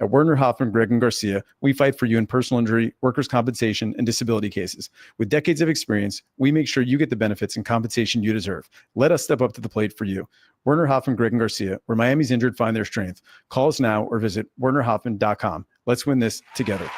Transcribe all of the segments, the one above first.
At Werner Hoffman, Greg, and Garcia, we fight for you in personal injury, workers' compensation, and disability cases. With decades of experience, we make sure you get the benefits and compensation you deserve. Let us step up to the plate for you. Werner Hoffman, Greg, and Garcia, where Miami's injured find their strength. Call us now or visit wernerhoffman.com. Let's win this together.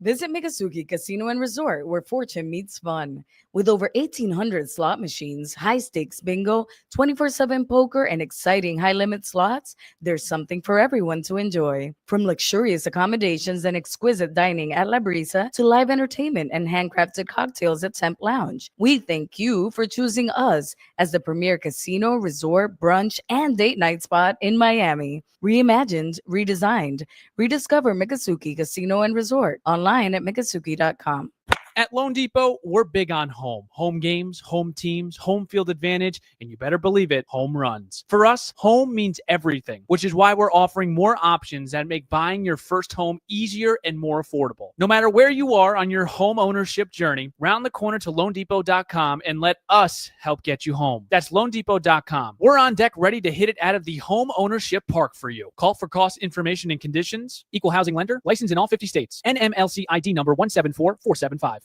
Visit Mikasuki Casino and Resort, where fortune meets fun. With over 1,800 slot machines, high-stakes bingo, 24/7 poker, and exciting high-limit slots, there's something for everyone to enjoy. From luxurious accommodations and exquisite dining at La Brisa to live entertainment and handcrafted cocktails at Temp Lounge, we thank you for choosing us as the premier casino, resort, brunch, and date night spot in Miami. Reimagined, redesigned. Rediscover Mikasuki Casino and Resort online at mikasuki.com. At Loan Depot, we're big on home. Home games, home teams, home field advantage, and you better believe it, home runs. For us, home means everything, which is why we're offering more options that make buying your first home easier and more affordable. No matter where you are on your home ownership journey, round the corner to loandepot.com and let us help get you home. That's loandepot.com. We're on deck ready to hit it out of the home ownership park for you. Call for cost information and conditions. Equal housing lender. Licensed in all 50 states. NMLC ID number 174475.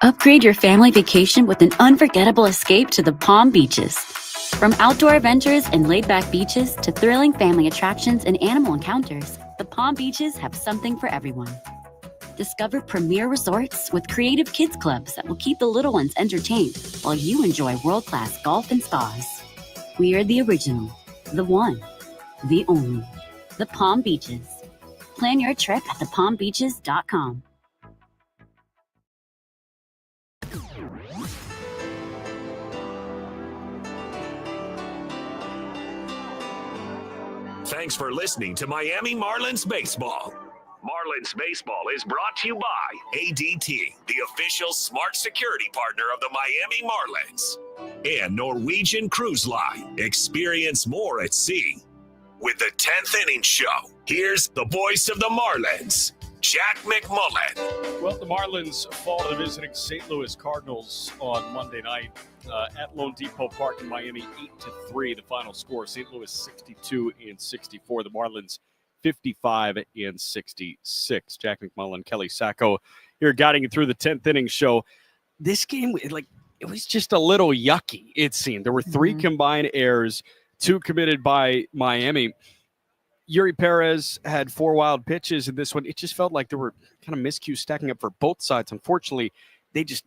Upgrade your family vacation with an unforgettable escape to the Palm Beaches. From outdoor adventures and laid-back beaches to thrilling family attractions and animal encounters, the Palm Beaches have something for everyone. Discover premier resorts with creative kids clubs that will keep the little ones entertained while you enjoy world-class golf and spas. We are the original, the one, the only, the Palm Beaches. Plan your trip at thepalmbeaches.com. Thanks for listening to Miami Marlins Baseball. Marlins Baseball is brought to you by ADT, the official smart security partner of the Miami Marlins, and Norwegian Cruise Line. Experience more at sea. With the 10th Inning Show, here's the voice of the Marlins, Jack McMullen. Well, the Marlins fall to the visiting St. Louis Cardinals on Monday night at Lone Depot Park in Miami, 8-3. The final score: St. Louis 62-64. The Marlins 55-66. Jack McMullen, Kelly Sacco here, guiding you through the 10th Inning Show. This game, it was just a little yucky. It seemed there were three combined errors, two committed by Miami. Yuri Perez had four wild pitches in this one. It just felt like there were kind of miscues stacking up for both sides. Unfortunately, they just,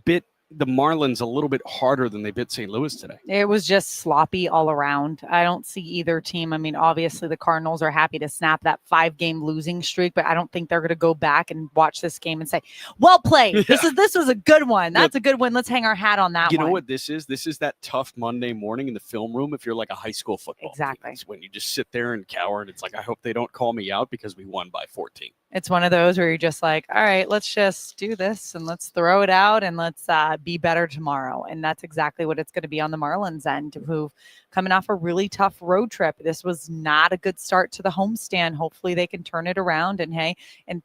bit the Marlins a little bit harder than they bit St. Louis today. It was just sloppy all around. I don't see either team. I mean, obviously the Cardinals are happy to snap that 5-game losing streak, but I don't think they're going to go back and watch this game and say, well played. Yeah. This was a good one. That's a good one. Let's hang our hat on that one. You know what this is? This is that tough Monday morning in the film room if you're like a high school football team. It's when you just sit there and cower and it's like, I hope they don't call me out because we won by 14. It's one of those where you're just like, all right, let's just do this and let's throw it out and let's be better tomorrow. And that's exactly what it's going to be on the Marlins end, who coming off a really tough road trip. This was not a good start to the homestand. Hopefully they can turn it around and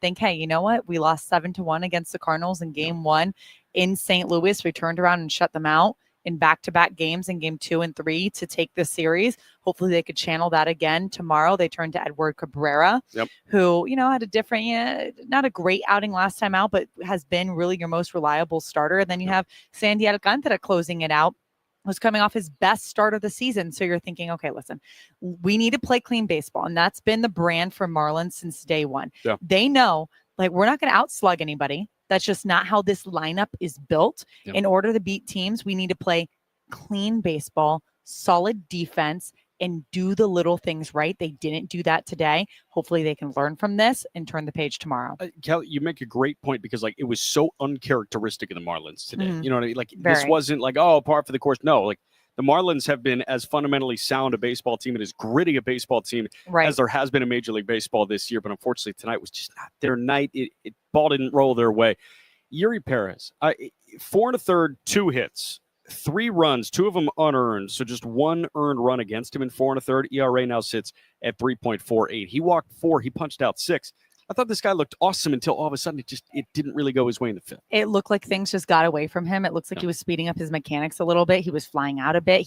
think, hey, you know what? We lost 7-1 against the Cardinals in game 1 in St. Louis. We turned around and shut them out in back-to-back games in game 2 and 3 to take the series. Hopefully they could channel that again tomorrow. They turned to Edward Cabrera, who, had a different, not a great outing last time out, but has been really your most reliable starter. And then you have Sandy Alcantara closing it out, was coming off his best start of the season. So you're thinking, okay, listen, we need to play clean baseball. And that's been the brand for Marlins since day one. Yeah. They know, we're not going to outslug anybody. That's just not how this lineup is built. Yep. In order to beat teams, we need to play clean baseball, solid defense, and do the little things right. They didn't do that today. Hopefully they can learn from this and turn the page tomorrow. Kelly, you make a great point because it was so uncharacteristic of the Marlins today. You know what I mean? This wasn't par for the course. No, the Marlins have been as fundamentally sound a baseball team and as gritty a baseball team as there has been in Major League Baseball this year. But unfortunately, tonight was just not their night. Ball didn't roll their way. Yuri Perez, 4 1/3, 2 hits, 3 runs, 2 of them unearned. So just 1 earned run against him in 4 1/3. ERA now sits at 3.48. He walked 4. He punched out 6. I thought this guy looked awesome until all of a sudden it didn't really go his way in the fifth. It looked like things just got away from him. It looks like he was speeding up his mechanics a little bit. He was flying out a bit.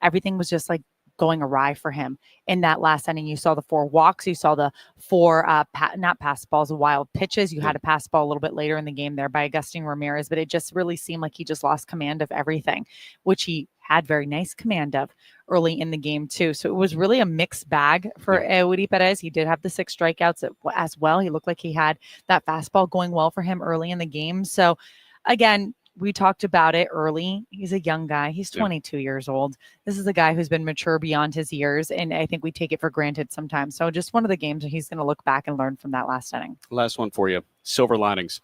Everything was just like going awry for him in that last inning. You saw the 4 walks. You saw the 4 not pass balls, wild pitches. You had a pass ball a little bit later in the game there by Agustin Ramirez, but it just really seemed like he just lost command of everything, which he had very nice command of early in the game too. So it was really a mixed bag for Eury Perez. He did have the 6 strikeouts as well. He looked like he had that fastball going well for him early in the game. So again, we talked about it early. He's a young guy. He's 22 years old. This is a guy who's been mature beyond his years, and I think we take it for granted sometimes. So just one of the games he's going to look back and learn from that last inning. Last one for you. Silver linings.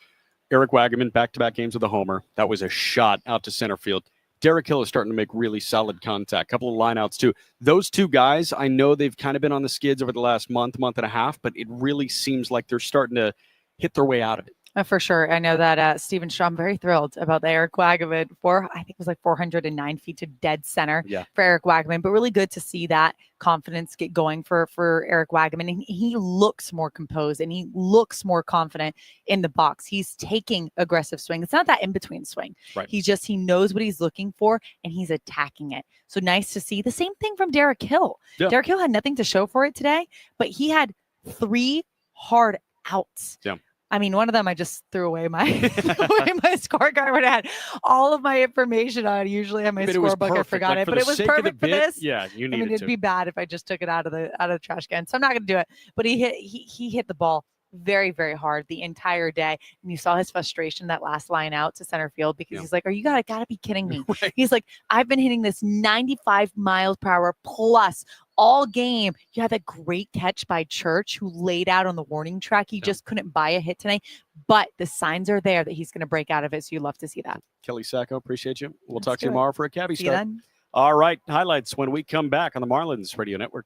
Eric Wagaman, back-to-back games with a homer. That was a shot out to center field. Derek Hill is starting to make really solid contact. Couple of lineouts too. Those 2 guys, I know they've kind of been on the skids over the last month and a half, but it really seems like they're starting to hit their way out of it. For sure. I know that Stephen Straw, I'm very thrilled about the Eric Wagaman I think it was like 409 feet to dead center for Eric Wagaman, but really good to see that confidence get going for Eric Wagaman. And he looks more composed and he looks more confident in the box. He's taking aggressive swing. It's not that in-between swing. Right. He knows what he's looking for and he's attacking it. So nice to see. The same thing from Derek Hill. Yeah. Derek Hill had nothing to show for it today, but he had 3 hard outs. Yeah. I mean, one of them I just threw away my scorecard when I had all of my information on. Usually I have my scorebook. I forgot it, but it was perfect for this. Yeah, you need it. It'd be bad if I just took it out of the trash can. So I'm not going to do it. But he hit the ball very, very hard the entire day. And you saw his frustration that last line out to center field because he's like, you gotta be kidding me. Right. He's like, I've been hitting this 95 miles per hour plus all game. You had that great catch by Church who laid out on the warning track. He just couldn't buy a hit tonight, but the signs are there that he's going to break out of it. So you love to see that. Kelly Sacco, appreciate you. We'll talk to you tomorrow for a cabbie start. All right. Highlights when we come back on the Marlins Radio Network.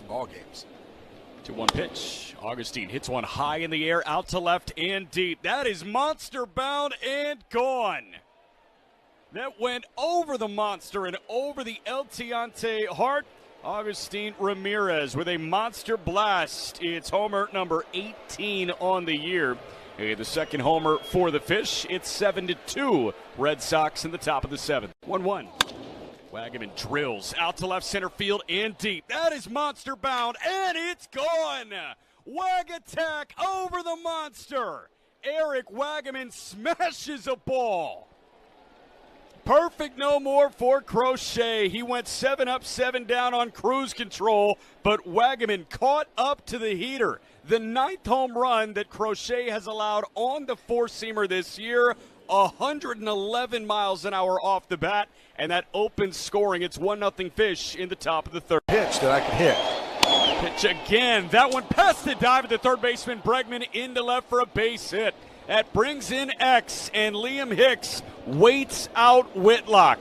Ball games. 2-1 pitch. Augustine hits one high in the air, out to left and deep. That is monster bound and gone. That went over the monster and over the El Tiante Hart. Augustine Ramirez with a monster blast. It's homer number 18 on the year. The second homer for the Fish. It's 7-2. Red Sox in the top of the 7th. 1-1. Wagaman drills out to left center field and deep. That is monster bound, and it's gone. Wag attack over the monster. Eric Wagaman smashes a ball. Perfect no more for Crochet. He went 7 up, 7 down on cruise control, but Wagaman caught up to the heater. The 9th home run that Crochet has allowed on the four-seamer this year, 111 miles an hour off the bat, and that opens scoring. It's 1-0 Fish in the top of the 3rd. Pitch that I can hit. Pitch again. That one past the dive of the third baseman Bregman into left for a base hit. That brings in X, and Liam Hicks waits out Whitlock.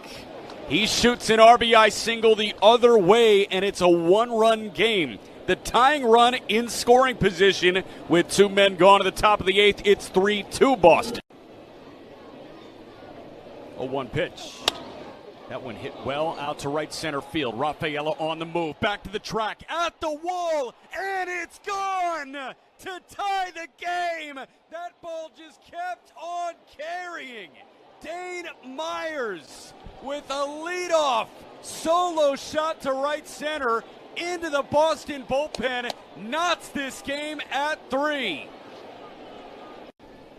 He shoots an RBI single the other way, and it's a 1-run game. The tying run in scoring position with 2 men gone at the top of the 8th. It's 3-2 Boston. 0-1 pitch. That one hit well out to right center field. Rafaela on the move. Back to the track. At the wall. And it's gone to tie the game. That ball just kept on carrying. Dane Myers with a leadoff solo shot to right center into the Boston bullpen. Knots this game at 3.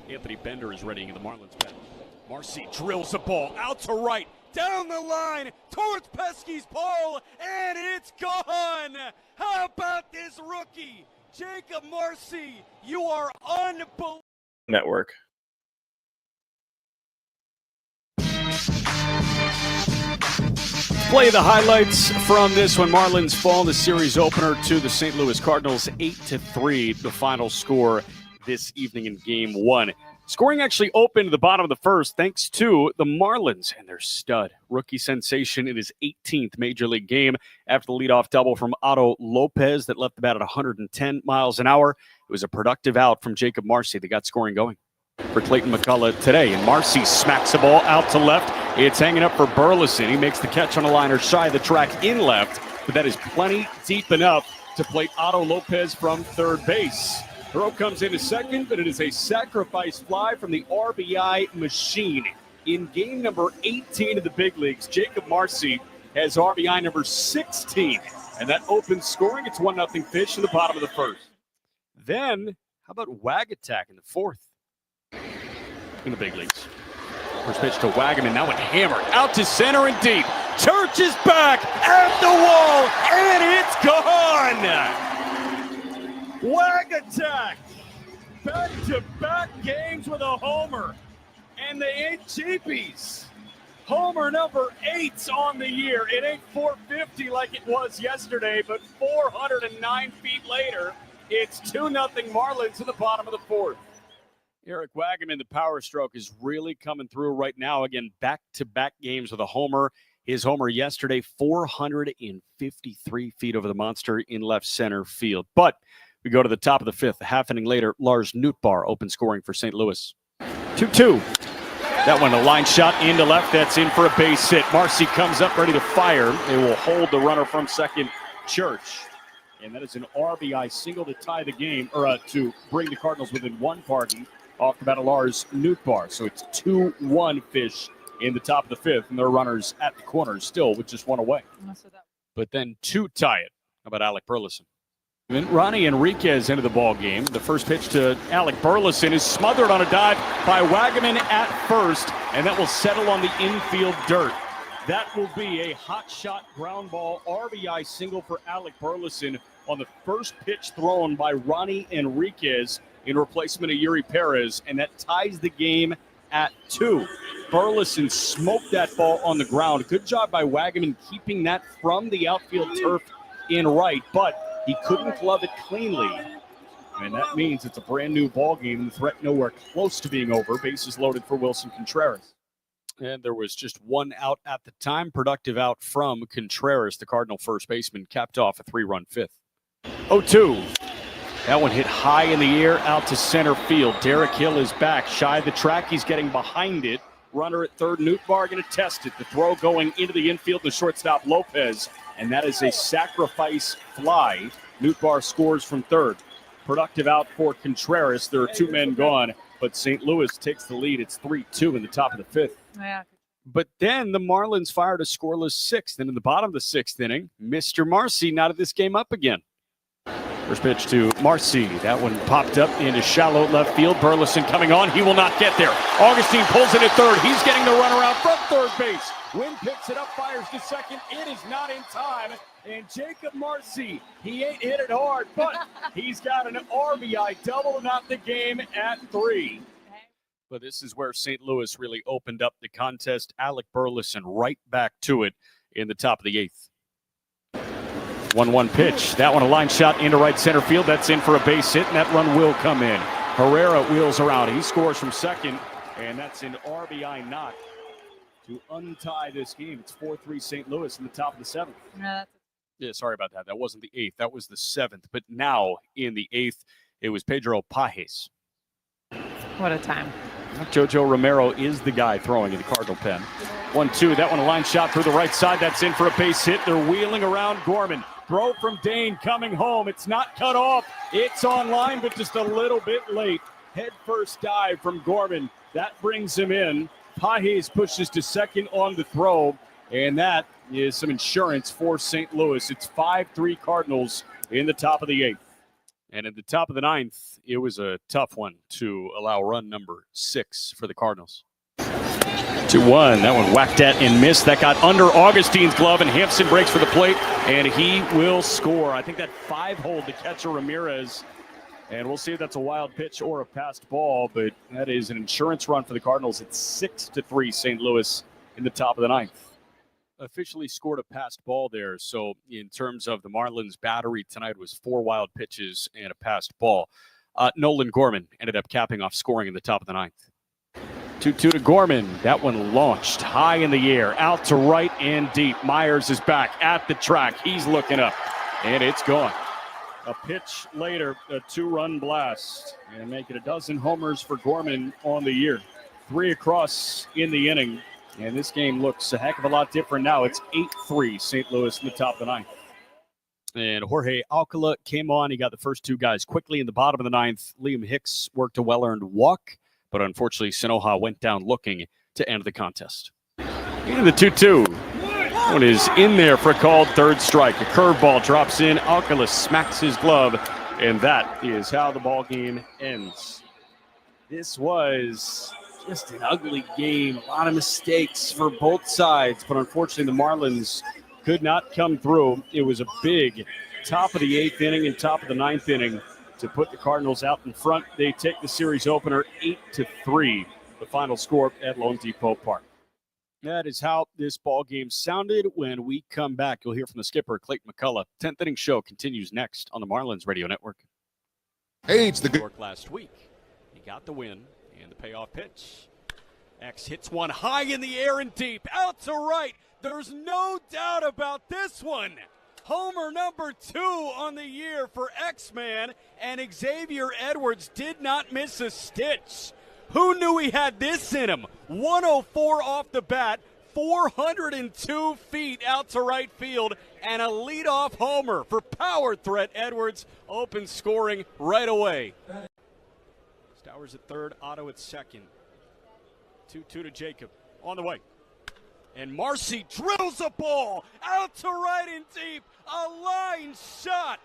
Anthony Bender is readying in the Marlins bench. Marcy drills the ball out to right. Down the line towards Pesky's pole, and it's gone. How about this rookie, Jacob Marcy? You are unbelievable. Network. Play the highlights from this one. Marlins fall the series opener to the St. Louis Cardinals, 8-3, the final score this evening in Game 1. Scoring actually opened the bottom of the 1st thanks to the Marlins and their stud rookie sensation in his 18th Major League game after the leadoff double from Otto Lopez that left the bat at 110 miles an hour. It was a productive out from Jacob Marcy that got scoring going for Clayton McCullough today. And Marcy smacks the ball out to left. It's hanging up for Burleson. He makes the catch on a liner shy of the track in left, but that is plenty deep enough to plate Otto Lopez from third base. Throw comes into second, but it is a sacrifice fly from the RBI machine. In game number 18 of the big leagues, Jacob Marcy has RBI number 16. And that opens scoring. It's 1-0 Fish in the bottom of the first. Then, how about Wag Attack in the fourth? In the big leagues. First pitch to Wagaman, now it hammered out to center and deep. Church is back at the wall, and it's gone. Wag Attack, back-to-back games with a homer, and they ain't cheapies. Homer number 8 on the year. It ain't 450 like it was yesterday, but 409 feet later, it's 2-0 Marlins in the bottom of the fourth. Eric Wagaman, the power stroke is really coming through right now. Again, back-to-back games with a homer. His homer yesterday, 453 feet over the monster in left center field. But we go to the top of the fifth. A half inning later, Lars Nootbaar open scoring for St. Louis. 2-2. That one, a line shot into left. That's in for a base hit. Marcy comes up ready to fire. They will hold the runner from second, Church. And that is an RBI single to tie the game, or to bring the Cardinals within one, off the bat of Lars Nootbaar. So it's 2-1 Fish in the top of the fifth, and their runners at the corners still with just one away. But then two tie it. How about Alec Burleson? And Ronnie Enriquez into the ball game. The first pitch to Alec Burleson is smothered on a dive by Wagaman at first, and that will settle on the infield dirt. That will be a hot shot ground ball RBI single for Alec Burleson on the first pitch thrown by Ronnie Enriquez in replacement of Yuri Perez, and that ties the game at 2. Burleson smoked that ball on the ground. Good job by Wagaman keeping that from the outfield turf in right, but he couldn't glove it cleanly. And that means it's a brand new ball game and the threat nowhere close to being over. Bases loaded for Wilson Contreras. And there was just one out at the time. Productive out from Contreras, the Cardinal first baseman, capped off a 3-run fifth. 0-2. That one hit high in the air out to center field. Derek Hill is back. Shy of the track. He's getting behind it. Runner at third. Nootbaar going to test it. The throw going into the infield to shortstop Lopez. And that is a sacrifice fly. Nootbaar scores from third. Productive out for Contreras. There are 2 men gone, but St. Louis takes the lead. It's 3-2 in the top of the fifth. Yeah. But then the Marlins fired a scoreless sixth. And in the bottom of the sixth inning, Mr. Marcy knotted this game up again. First pitch to Marcy. That one popped up into shallow left field. Burleson coming on. He will not get there. Augustine pulls it at third. He's getting the runner out from third base. Wynn picks it up, fires to second. It is not in time. And Jacob Marcy, he ain't hit it hard, but he's got an RBI double to knot the game at 3. But this is where St. Louis really opened up the contest. Alec Burleson right back to it in the top of the 8th. 1-1 pitch. That one a line shot into right center field. That's in for a base hit, and that run will come in. Herrera wheels around. He scores from second, and that's an RBI knock to untie this game. It's 4-3 St. Louis in the top of the 7th. Yeah, sorry about that. That wasn't the 8th. That was the 7th. But now in the 8th, it was Pedro Pages. What a time. Jojo Romero is the guy throwing in the Cardinal pen. 1-2. That one a line shot through the right side. That's in for a base hit. They're wheeling around Gorman. Throw from Dane coming home. It's not cut off. It's on line, but just a little bit late. Head first dive from Gorman. That brings him in. Pages pushes to second on the throw, and that is some insurance for St. Louis. It's 5-3 Cardinals in the top of the 8th. And in the top of the 9th, it was a tough one to allow run number 6 for the Cardinals. 2-1. That one whacked at and missed. That got under Augustine's glove, and Hampson breaks for the plate, and he will score. I think that 5-hole to catcher Ramirez, and we'll see if that's a wild pitch or a passed ball, but that is an insurance run for the Cardinals. It's 6-3 St. Louis in the top of the 9th. Officially scored a passed ball there, so in terms of the Marlins battery tonight was 4 wild pitches and a passed ball. Nolan Gorman ended up capping off scoring in the top of the 9th. 2-2 to Gorman. That one launched high in the air, out to right and deep. Myers is back at the track. He's looking up, and it's gone. A pitch later, a 2-run blast, and make it 12 homers for Gorman on the year. 3 across in the inning, and this game looks a heck of a lot different now. It's 8-3 St. Louis in the top of the 9th. And Jorge Alcala came on. He got the first two guys quickly in the bottom of the ninth. Liam Hicks worked a well-earned walk, but unfortunately Sanoha went down looking to end the contest. Into the 2-2. One is in there for a called third strike. A curveball drops in. Alcala smacks his glove, and that is how the ball game ends. This was just an ugly game. A lot of mistakes for both sides, but unfortunately the Marlins could not come through. It was a big top of the 8th inning and top of the 9th inning to put the Cardinals out in front. They take the series opener 8-3, the final score at Lone Depot Park. That is how this ball game sounded. When we come back, you'll hear from the skipper, Clayton McCullough. 10th inning show continues next on the Marlins Radio Network. Hey, it's the good. Last week, he got the win and the payoff pitch. X hits one high in the air and deep, out to right. There's no doubt about this one. Homer number 2 on the year for X-Man, and Xavier Edwards did not miss a stitch. Who knew he had this in him? 104 off the bat, 402 feet out to right field, and a leadoff homer for power threat Edwards. Open scoring right away. Stowers at third, Otto at second. 2-2 to Jacob. On the way. And Marcy drills a ball out to right and deep. A line shot.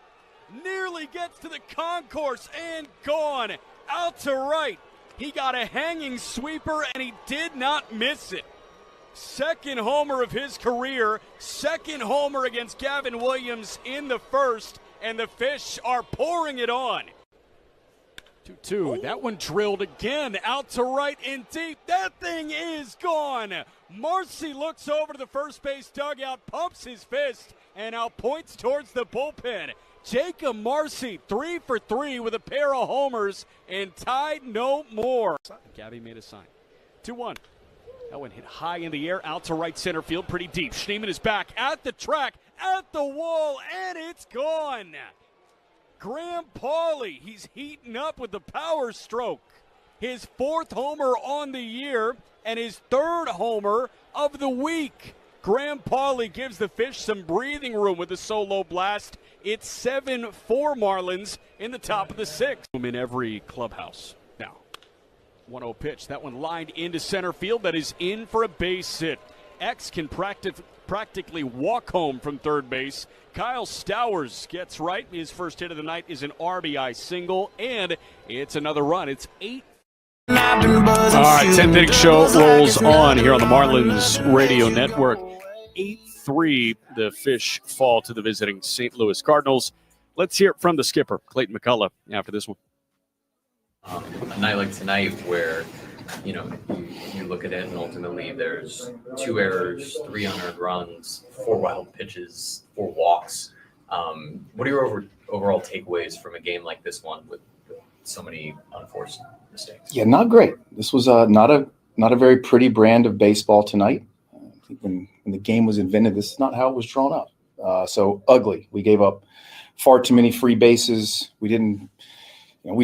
Nearly gets to the concourse and gone. Out to right. He got a hanging sweeper, and he did not miss it. Second homer of his career. Second homer against Gavin Williams in the first, and the Fish are pouring it on. 2-2. That one drilled again out to right and deep. That thing is gone. Marcy looks over to the first base dugout, pumps his fist, and now points towards the bullpen. Jacob Marcy, 3 for 3 with a pair of homers and tied no more. Gabby made a sign. 2-1. That one hit high in the air, out to right center field, pretty deep. Schneemann is back at the track, at the wall, and it's gone. Graham Pauley, he's heating up with the power stroke. His 4th homer on the year and his 3rd homer of the week. Graham Pauley gives the Fish some breathing room with a solo blast. It's 7-4 Marlins in the top of the 6th. In every clubhouse now. 1-0 pitch. That one lined into center field. That is in for a base hit. X can practically walk home from third base. Kyle Stowers gets right. His first hit of the night is an RBI single, and it's another run. It's 8. All right, 10th inning show rolls on here on the Marlins Radio Network. 8-3, the Fish fall to the visiting St. Louis Cardinals. Let's hear it from the skipper, Clayton McCullough, after this one. A night like tonight where, you look at it and ultimately there's 2 errors, 3 unearned runs, 4 wild pitches, 4 walks. What are your overall takeaways from a game like this one with so many unforced mistakes? Yeah, not great. This was not a very pretty brand of baseball tonight. I think when the game was invented, this is not how it was drawn up. So ugly. We gave up far too many free bases. We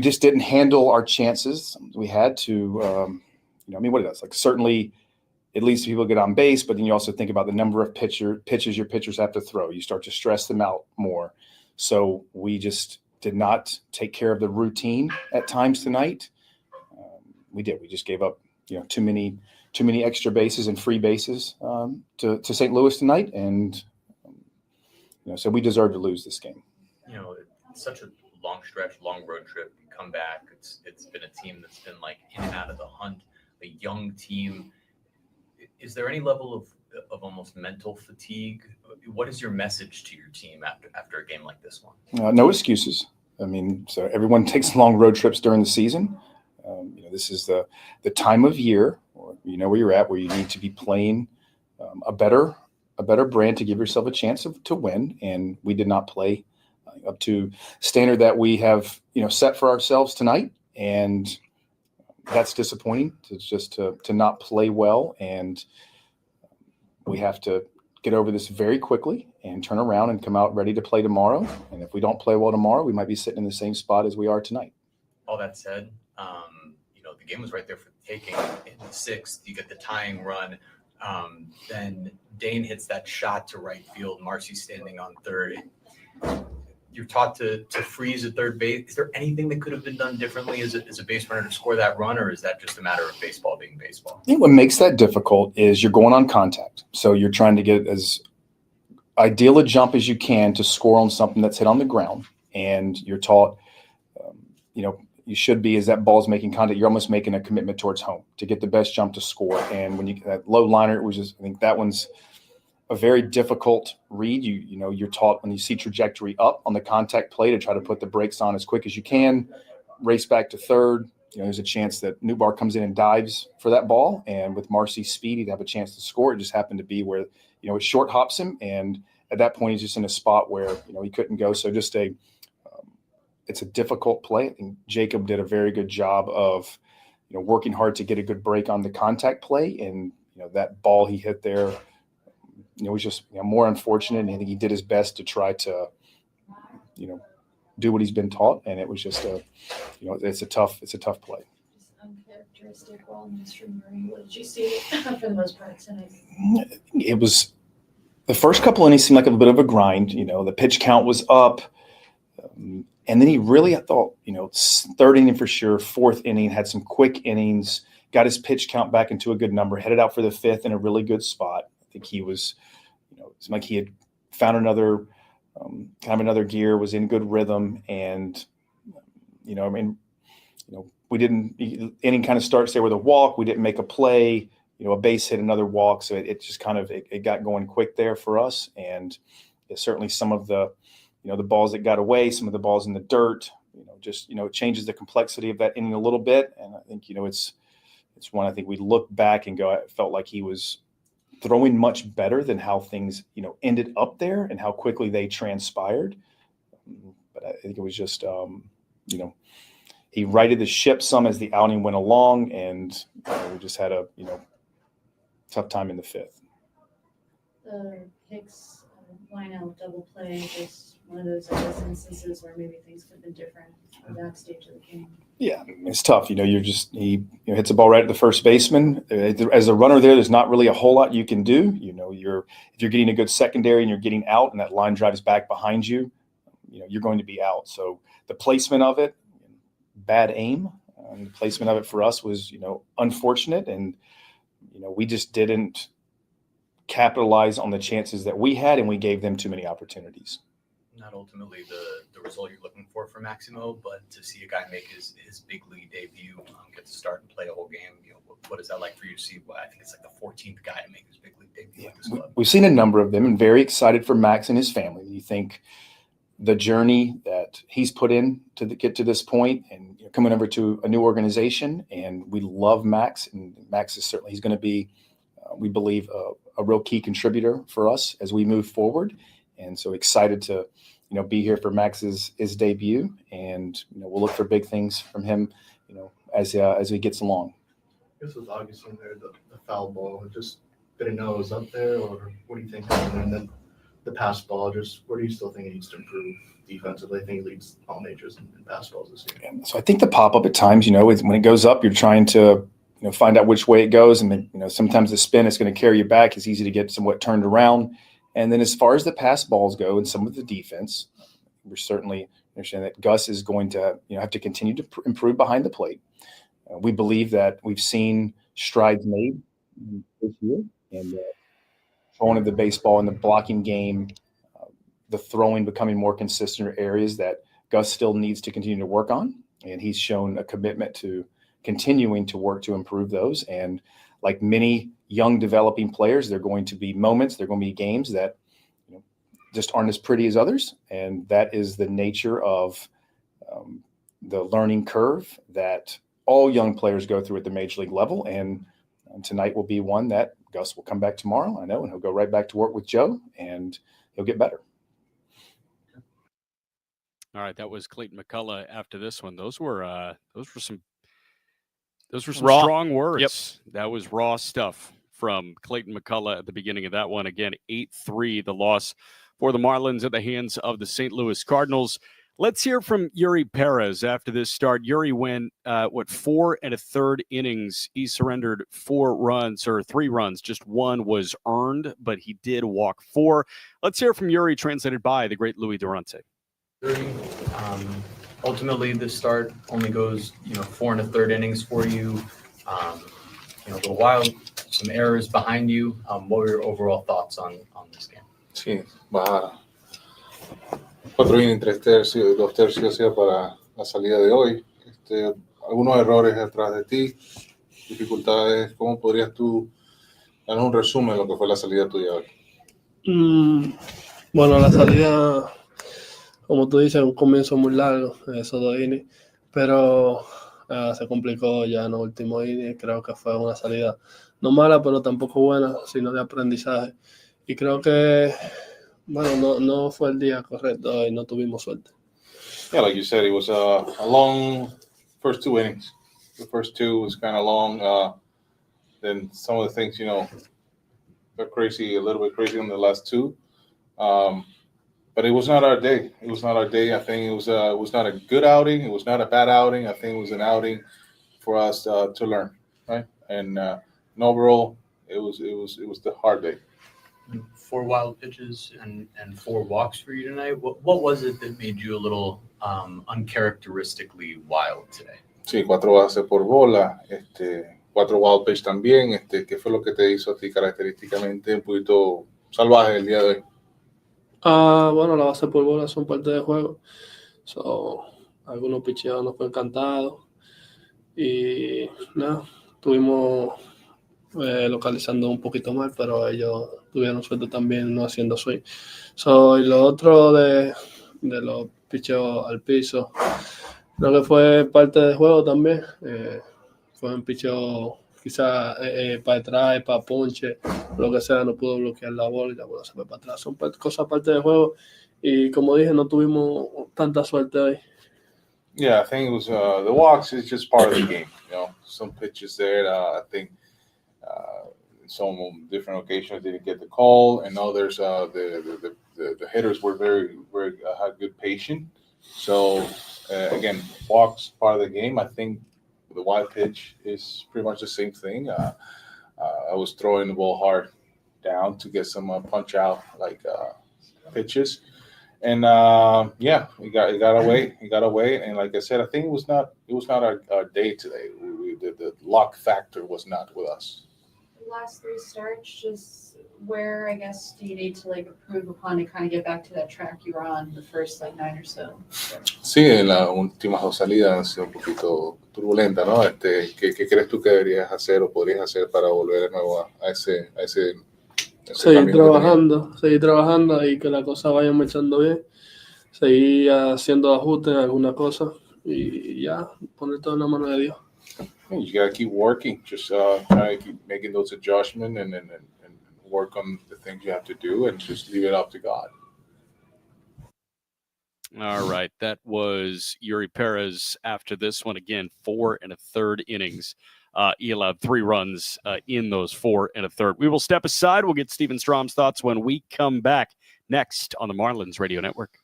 just didn't handle our chances. We had to. What it does, like certainly it leads to people get on base, but then you also think about the number of pitches your pitchers have to throw. You start to stress them out more. So we just did not take care of the routine at times tonight. We just gave up, too many extra bases and free bases to St. Louis tonight, and so we deserve to lose this game. It's such a long stretch, long road trip. You come back. It's been a team that's been like in and out of the hunt. A young team. Is there any level of almost mental fatigue? What is your message to your team after a game like this one? No excuses. So everyone takes long road trips during the season. This is the time of year, or where you're at, where you need to be playing a better brand to give yourself a chance to win. And we did not play up to standard that we have set for ourselves tonight, and that's disappointing. It's just to not play well, and we have to get over this very quickly and turn around and come out ready to play tomorrow. And if we don't play well tomorrow, we might be sitting in the same spot as we are tonight. All that said, the game was right there for the taking. In the 6th, you get the tying run. Then Dane hits that shot to right field. Marcy's standing on third. You're taught to freeze at third base. Is there anything that could have been done differently as a base runner to score that run, or is that just a matter of baseball being baseball? I think what makes that difficult is you're going on contact. So you're trying to get as ideal a jump as you can to score on something that's hit on the ground. And you're taught, you should be, as that ball's making contact, you're almost making a commitment towards home to get the best jump to score. And when you get that low liner, it was just, I think that one's a very difficult read. You're taught when you see trajectory up on the contact play to try to put the brakes on as quick as you can, race back to third. There's a chance that Newbar comes in and dives for that ball. And with Marcy's speed, he'd have a chance to score. It just happened to be where, it short hops him. And at that point, he's just in a spot where, he couldn't go. So just it's a difficult play. I think Jacob did a very good job of, working hard to get a good break on the contact play. And, that ball he hit there, was just more unfortunate. And I think he did his best to try to, do what he's been taught. And it was just it's a tough play. Just uncharacteristic while in Mr. Murray. What did you see for the most part tonight? It was the first couple innings seemed like a bit of a grind. The pitch count was up. And then he really, I thought, third inning for sure, fourth inning, had some quick innings, got his pitch count back into a good number, headed out for the fifth in a really good spot. I think he was, it's like he had found another another gear, was in good rhythm. And, we didn't, inning kind of starts there with a walk. We didn't make a play, a base hit, another walk. So it just kind of, it got going quick there for us. And certainly some of the, the balls that got away, some of the balls in the dirt, it changes the complexity of that inning a little bit. And I think, it's one, I think we look back and go, I felt like he was throwing much better than how things, ended up there and how quickly they transpired. But I think it was just, he righted the ship some as the outing went along, and we just had a, tough time in the fifth. The Hicks line out double play, just one of those instances where maybe things could have been different at that stage of the game. Yeah, it's tough. He hits a ball right at the first baseman. As a runner there's not really a whole lot you can do. If you're getting a good secondary and you're getting out and that line drives back behind you, you're going to be out. So the placement of it, bad aim. The placement of it for us was, unfortunate. And, we just didn't capitalize on the chances that we had, and we gave them too many opportunities. Not ultimately the result you're looking for Maximo, but to see a guy make his big league debut, get to start and play a whole game, what is that like for you to see? Well, I think it's like the 14th guy to make his big league debut. Yeah, we've seen a number of them, and very excited for Max and his family. You think the journey that he's put in to get to this point, and coming over to a new organization, and we love Max, and Max is certainly, he's going to be, we believe, a real key contributor for us as we move forward. And so excited to, be here for Max's debut, and we'll look for big things from him, as he gets along. I guess with Augustine there, the foul ball, just didn't know it was up there, or what do you think? And then the pass ball, just where do you still think he needs to improve defensively? I think he leads all majors in pass balls this year. Yeah, so I think the pop up at times, when it goes up, you're trying to find out which way it goes, and then sometimes the spin is going to carry you back. It's easy to get somewhat turned around. And then as far as the pass balls go and some of the defense, we're certainly understand that Gus is going to have to continue to improve behind the plate. We believe that we've seen strides made this year, and throwing of the baseball in the blocking game, the throwing becoming more consistent are areas that Gus still needs to continue to work on. And he's shown a commitment to continuing to work to improve those. And like many young developing players, there are going to be moments, there are going to be games that just aren't as pretty as others. And that is the nature of the learning curve that all young players go through at the major league level. And tonight will be one that Gus will come back tomorrow, I know, and he'll go right back to work with Joe, and he'll get better. All right, that was Clayton McCullough after this one. Those were some Raw. strong words. Yep. That was raw stuff from Clayton McCullough at the beginning of that one. Again, 8-3, the loss for the Marlins at the hands of the St. Louis Cardinals. Let's hear from Yuri Perez after this start. Yuri went, 4 1/3 innings. He surrendered 4 runs or 3 runs. Just 1 was earned, but he did walk 4. Let's hear from Yuri, translated by the great Louis Durante. Yuri, ultimately, this start only goes, 4 1/3 innings for you. A little wild, some errors behind you. What were your overall thoughts on this game? Sí, va 4 innings, 3 tercios, 2 tercios ya para la salida de hoy. Algunos errores atrás de ti, dificultades. ¿Cómo podrías tú dar un resumen de lo que fue la salida tuya hoy? Bueno, la salida, como tú dices, un comienzo muy largo, esos 2 innings, pero se complicó ya en los últimos innings. Creo que fue una salida no mala, pero tampoco buena, sino de aprendizaje. Y creo que, bueno, no fue el día correcto y no tuvimos suerte. Yeah, like you said, it was a long first 2 innings. The first 2 was kind of long. Then some of the things, got crazy, a little bit crazy on the last 2. But it was not our day. It was not our day. I think it was not a good outing. It was not a bad outing. I think it was an outing for us to learn, right? And overall, it was the hard day. 4 wild pitches and 4 walks for you tonight. What was it that made you a little uncharacteristically wild today? Sí, 4 bases por bola, 4 wild pitch también. ¿Qué fue lo que te hizo a ti característicamente un poquito salvaje el día de hoy? Bueno, las bases por bola son parte del juego. Algunos picheos nos fue encantado. Y nada, estuvimos localizando un poquito mal, pero ellos tuvieron suerte también no haciendo swing. Y lo otro de los picheos al piso, creo que fue parte del juego también. Fue un picheo quizás para atrás, para ponche, lo que sea, no pudo bloquear la bola y la bola se fue para atrás. Son cosas parte del juego y como dije, no tuvimos tanta suerte hoy. Yeah, I think it was the walks is just part of the game. Some pitches there. I think some different occasions didn't get the call, and others the hitters were very had good patience. So again, walks part of the game. I think the wild pitch is pretty much the same thing. I was throwing the ball hard down to get some punch out pitches. And he got away. He got away, and like I said, I think it was not our day today. The luck factor was not with us. The last 3 starts, just where I guess do you need to improve upon to kind of get back to that track you were on the first 9 or so? Sí, en las últimas 2 salidas han sido un poquito turbulenta, ¿no? ¿Qué crees tú que deberías hacer o podrías hacer para volver de nuevo a ese seguir trabajando y que la cosa vaya marchando bien, seguir haciendo ajustes en alguna cosa y ya, poner todo en la mano de Dios. You gotta keep working, just try to keep making those adjustments and work on the things you have to do and just leave it up to God. All right, that was Yuri Perez after this one. Again, 4 1/3 innings. He allowed 3 runs in those 4 1/3. We will step aside. We'll get Steven Strom's thoughts when we come back next on the Marlins Radio Network.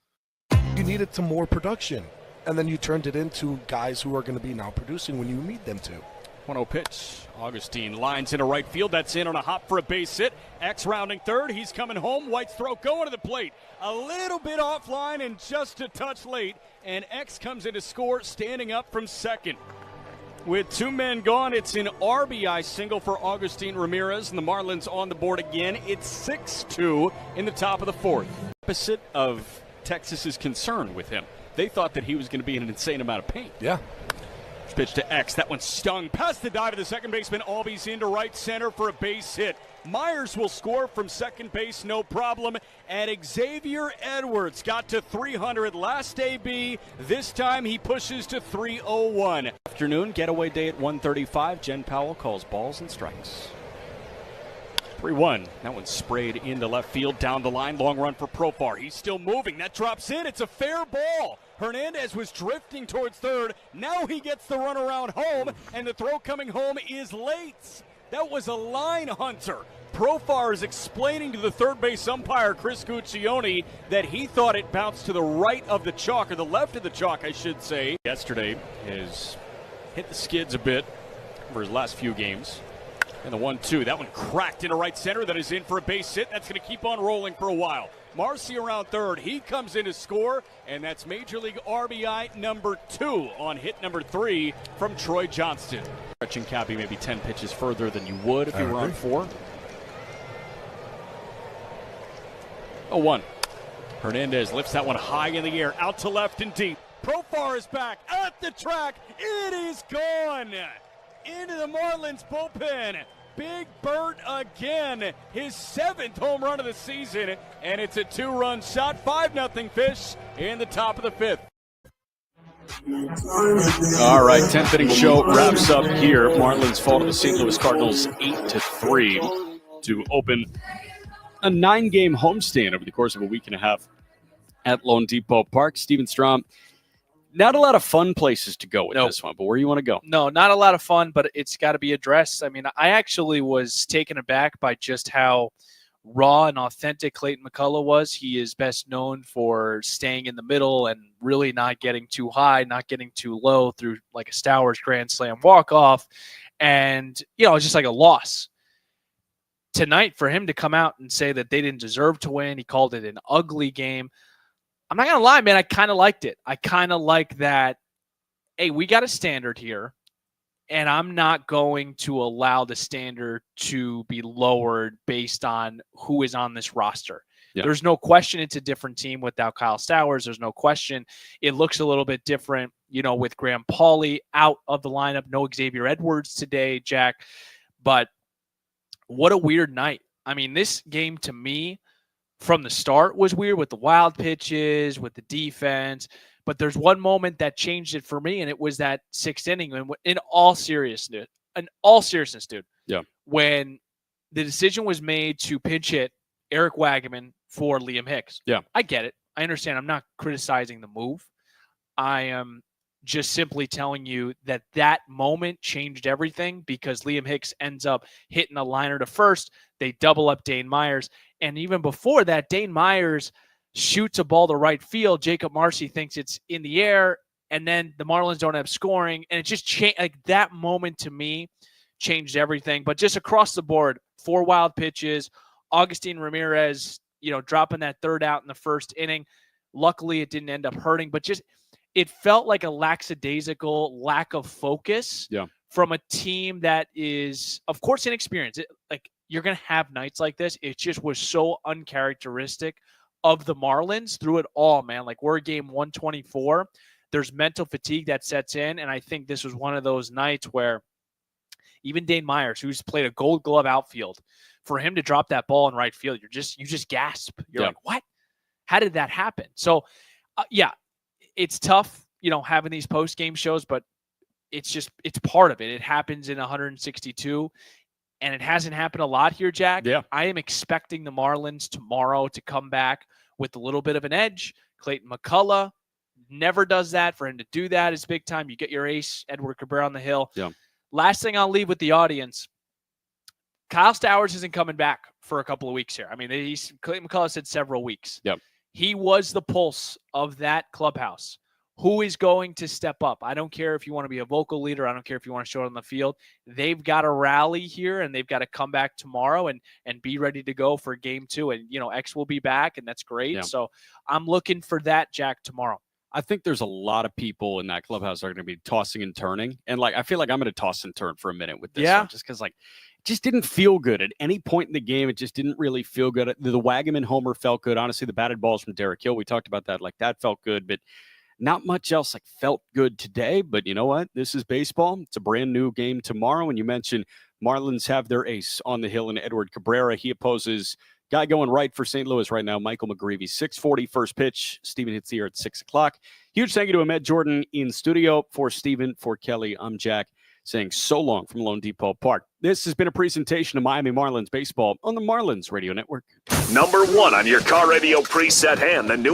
You needed some more production, and then you turned it into guys who are going to be now producing when you need them to. 1-0 pitch. Augustine lines into right field. That's in on a hop for a base hit. X rounding third. He's coming home. White's throw going to the plate. A little bit offline and just a touch late. And X comes in to score standing up from second. With 2 men gone, it's an RBI single for Augustine Ramirez, and the Marlins on the board again. It's 6-2 in the top of the 4th. Opposite of Texas's concern with him. They thought that he was going to be in an insane amount of pain. Yeah. Pitch to X. That one stung. Past the dive of the second baseman. Albies into right center for a base hit. Myers will score from second base, no problem. And Xavier Edwards got to 300 last AB. This time he pushes to 301. Afternoon, getaway day at 1:35. Jen Powell calls balls and strikes. 3-1. That one's sprayed into left field, down the line. Long run for Profar. He's still moving. That drops in. It's a fair ball. Hernandez was drifting towards third. Now he gets the run around home, and the throw coming home is late. That was a line hunter. Profar is explaining to the third base umpire, Chris Guccione, that he thought it bounced to the right of the chalk, or the left of the chalk, I should say. Yesterday has hit the skids a bit for his last few games. And the 1-2, that one cracked into right center. That is in for a base hit. That's going to keep on rolling for a while. Marcy around third. He comes in to score, and that's Major League RBI number 2 on hit number 3 from Troy Johnston. Stretching Cappy maybe 10 pitches further than you would if you were on 4. 0-1. Hernandez lifts that one high in the air, out to left and deep. Profar is back at the track. It is gone into the Marlins bullpen. Big Bert again, his 7th home run of the season, and it's a 2-run shot, 5-0 Fish in the top of the 5th. All right, 10th inning show wraps up here. Marlins fall to the St. Louis Cardinals 8-3 to open a 9-game homestand over the course of a week and a half at Lone Depot Park. Steven Strom, not a lot of fun places to go with this one, but where you want to go? No, not a lot of fun, but it's got to be addressed. I mean, I actually was taken aback by just how raw and authentic Clayton McCullough was. He is best known for staying in the middle and really not getting too high, not getting too low through like a Stowers grand slam walk-off. And, you know, it's just like a loss. Tonight, for him to come out and say that they didn't deserve to win, he called it an ugly game. I'm not going to lie, man, I kind of liked it. I kind of like that, hey, we got a standard here, and I'm not going to allow the standard to be lowered based on who is on this roster. Yeah. There's no question it's a different team without Kyle Stowers. There's no question it looks a little bit different, you know, with Graham Pauley out of the lineup. No Xavier Edwards today, Jack. But what a weird night. I mean, this game to me, from the start was weird with the wild pitches, with the defense, but there's one moment that changed it for me, and it was that 6th inning. And in all seriousness, dude, yeah, when the decision was made to pinch hit Eric Wagaman for Liam Hicks. Yeah, I get it. I understand. I'm not criticizing the move. I am just simply telling you that that moment changed everything because Liam Hicks ends up hitting a liner to first. They double up Dane Myers. And even before that, Dane Myers shoots a ball to right field. Jacob Marcy thinks it's in the air, and then the Marlins don't have scoring. And it just changed. Like that moment to me changed everything. But just across the board, 4 wild pitches, Augustin Ramirez, you know, dropping that 3rd out in the 1st inning. Luckily, it didn't end up hurting, but just it felt like a lackadaisical lack of focus from a team that is, of course, inexperienced. Like, you're going to have nights like this. It just was so uncharacteristic of the Marlins through it all, man. Like, we're game 124. There's mental fatigue that sets in, and I think this was one of those nights where even Dane Myers, who's played a Gold Glove outfield, for him to drop that ball in right field, you just gasp. You're like, what? How did that happen? So, it's tough, you know, having these post-game shows, but it's part of it. It happens in 162. And it hasn't happened a lot here, Jack. Yeah. I am expecting the Marlins tomorrow to come back with a little bit of an edge. Clayton McCullough never does that. For him to do that is big time. You get your ace, Edward Cabrera, on the hill. Yeah. Last thing I'll leave with the audience, Kyle Stowers isn't coming back for a couple of weeks here. I mean, Clayton McCullough said several weeks. Yep. He was the pulse of that clubhouse. Who is going to step up? I don't care if you want to be a vocal leader. I don't care if you want to show it on the field. They've got to rally here, and they've got to come back tomorrow and be ready to go for game 2. And, you know, X will be back, and that's great. Yeah. So I'm looking for that, Jack, tomorrow. I think there's a lot of people in that clubhouse that are going to be tossing and turning. And, like, I feel like I'm going to toss and turn for a minute with this one, just because, like, it just didn't feel good. At any point in the game, it just didn't really feel good. The Wagaman homer felt good. Honestly, the batted balls from Derek Hill, we talked about that. Like, that felt good. But not much else like felt good today, but you know what? This is baseball. It's a brand new game tomorrow. And you mentioned Marlins have their ace on the hill in Edward Cabrera. He opposes guy going right for St. Louis right now, Michael McGreevy. 6:40 first pitch. Steven hits here at 6 o'clock. Huge thank you to Ahmed Jordan in studio. For Steven, for Kelly, I'm Jack, saying so long from Lone Depot Park. This has been a presentation of Miami Marlins baseball on the Marlins Radio Network. Number 1 on your car radio preset hand, the new